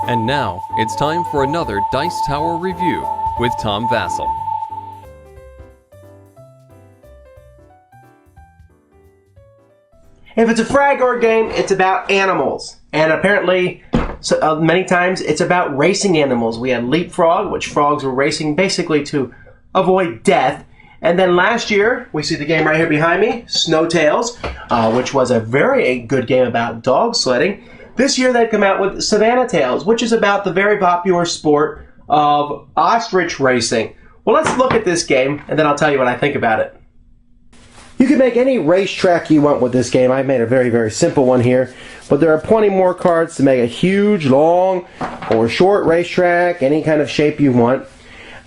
And now, it's time for another Dice Tower review with Tom Vasel. If it's a Fragor game, it's about animals. And apparently, many times, it's about racing animals. We had Leapfrog, which frogs were racing basically to avoid death. And then last year, we see the game right here behind me, Snow Tails, which was a very good game about dog sledding. This year, they've come out with Savannah Tails, which is about the very popular sport of ostrich racing. Well, let's look at this game, and then I'll tell you what I think about it. You can make any racetrack you want with this game. I made a very, very simple one here. But there are plenty more cards to make a huge, long, or short racetrack, any kind of shape you want.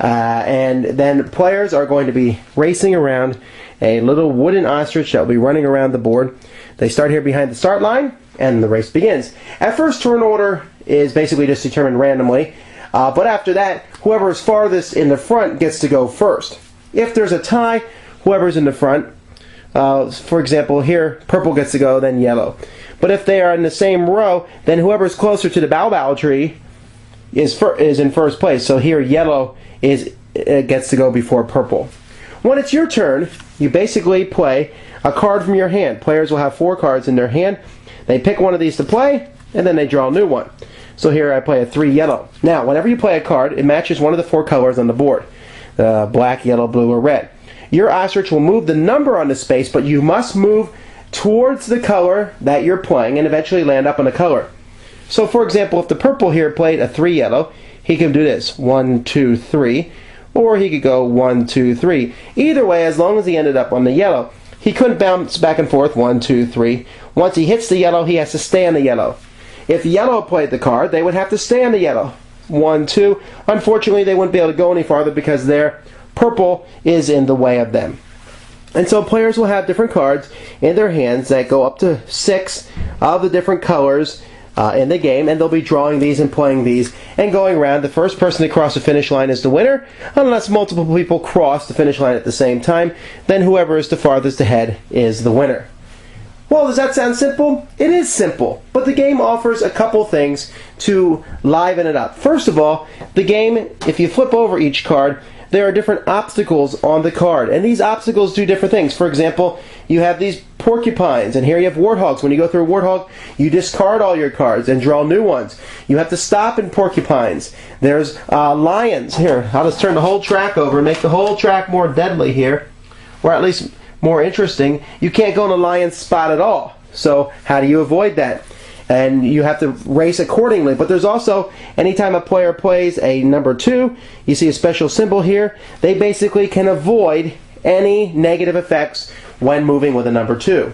And then players are going to be racing around a little wooden ostrich that will be running around the board. They start here behind the start line, and the race begins. At first, turn order is basically just determined randomly. But after that, whoever is farthest in the front gets to go first. If there's a tie, whoever's in the front, for example, here, purple gets to go, then yellow. But if they are in the same row, then whoever's closer to the baobab tree is in first place. So here, yellow gets to go before purple. When it's your turn, you basically play a card from your hand. Players will have 4 cards in their hand. They pick one of these to play, and then they draw a new one. So here I play a 3 yellow. Now, whenever you play a card, it matches one of the 4 colors on the board. Black, yellow, blue, or red. Your ostrich will move the number on the space, but you must move towards the color that you're playing and eventually land up on the color. So, for example, if the purple here played a 3 yellow, he can do this, 1, 2, 3, or he could go 1, 2, 3. Either way, as long as he ended up on the yellow, he couldn't bounce back and forth, 1, 2, 3. Once he hits the yellow, he has to stay on the yellow. If yellow played the card, they would have to stay on the yellow. 1, 2. Unfortunately, they wouldn't be able to go any farther because their purple is in the way of them. And so players will have different cards in their hands that go up to 6 of the different colors in the game, and they'll be drawing these and playing these and going around. The first person to cross the finish line is the winner, unless multiple people cross the finish line at the same time. Then whoever is the farthest ahead is the winner. Well, does that sound simple? It is simple, but the game offers a couple things to liven it up. First of all, the game, if you flip over each card, there are different obstacles on the card, and these obstacles do different things. For example, you have these porcupines, and here you have warthogs. When you go through a warthog, you discard all your cards and draw new ones. You have to stop in porcupines. There's lions. Here, I'll just turn the whole track over and make the whole track more deadly here, or at least more interesting. You can't go in a lion spot at all. So how do you avoid that? And you have to race accordingly. But there's also, anytime a player plays a number 2, you see a special symbol here, they basically can avoid any negative effects when moving with a number 2.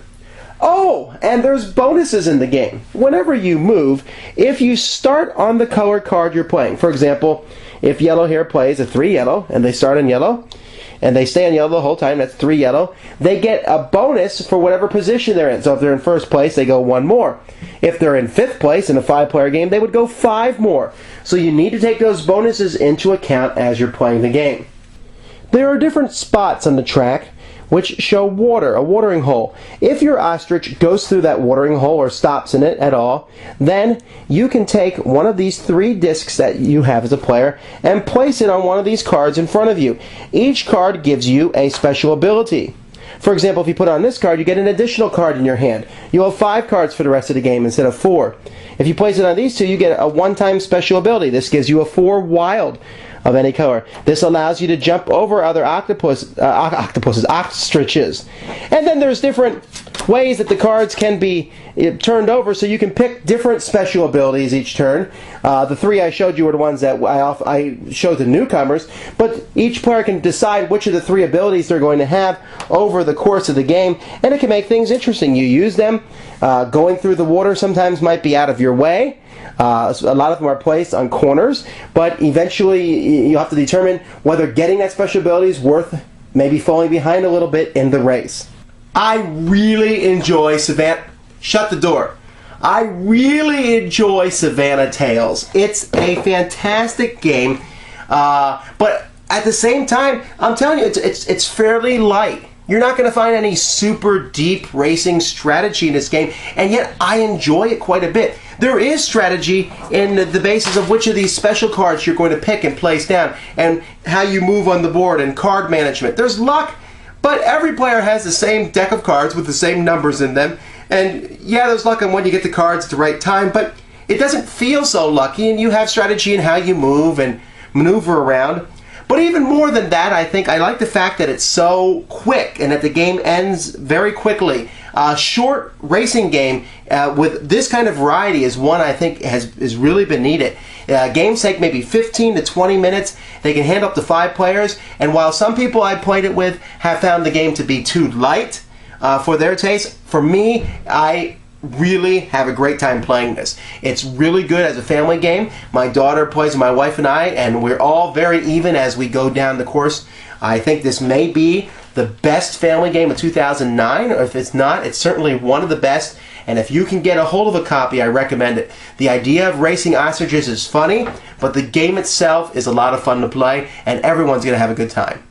Oh, and there's bonuses in the game. Whenever you move, if you start on the color card you're playing, for example, if yellow here plays a 3 yellow, and they start on yellow, and they stay on yellow the whole time, that's 3 yellow, they get a bonus for whatever position they're in. So if they're in first place, they go 1 more. If they're in 5th place in a 5-player game, they would go 5 more. So you need to take those bonuses into account as you're playing the game. There are different spots on the track which show water, a watering hole. If your ostrich goes through that watering hole or stops in it at all, then you can take one of these 3 discs that you have as a player and place it on one of these cards in front of you. Each card gives you a special ability. For example, if you put on this card, you get an additional card in your hand. You'll have 5 cards for the rest of the game instead of 4. If you place it on these 2, you get a one-time special ability. This gives you a 4 wild of any color. This allows you to jump over other ostriches. And then there's different ways that the cards can be turned over, so you can pick different special abilities each turn. The 3 I showed you were the ones that I showed the newcomers, but each player can decide which of the 3 abilities they're going to have over the course of the game, and it can make things interesting. You use them. Going through the water sometimes might be out of your way. A lot of them are placed on corners, but eventually you have to determine whether getting that special ability is worth maybe falling behind a little bit in the race. I really enjoy Savannah. Shut the door. I really enjoy Savannah Tails. It's a fantastic game, but at the same time, I'm telling you, it's fairly light. You're not going to find any super deep racing strategy in this game, and yet I enjoy it quite a bit. there is strategy in the basis of which of these special cards you're going to pick and place down, and how you move on the board, and card management. There's luck, but every player has the same deck of cards with the same numbers in them. And yeah, there's luck on when you get the cards at the right time, but it doesn't feel so lucky, and you have strategy in how you move and maneuver around. But even more than that, I think I like the fact that it's so quick and that the game ends very quickly. A short racing game with this kind of variety is one I think has really been needed. Games take maybe 15 to 20 minutes. They can handle up to 5 players. And while some people I played it with have found the game to be too light for their taste, for me, I really have a great time playing this. It's really good as a family game. My daughter plays with my wife and I, and we're all very even as we go down the course. I think this may be the best family game of 2009, or if it's not, it's certainly one of the best. And if you can get a hold of a copy, I recommend it. The idea of racing ostriches is funny, but the game itself is a lot of fun to play, and everyone's going to have a good time.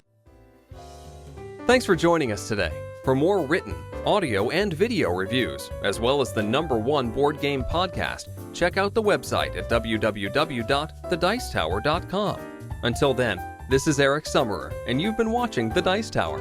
Thanks for joining us today. For more written, audio, and video reviews, as well as the #1 board game podcast, check out the website at www.thedicetower.com. Until then, this is Eric Summerer, and you've been watching The Dice Tower.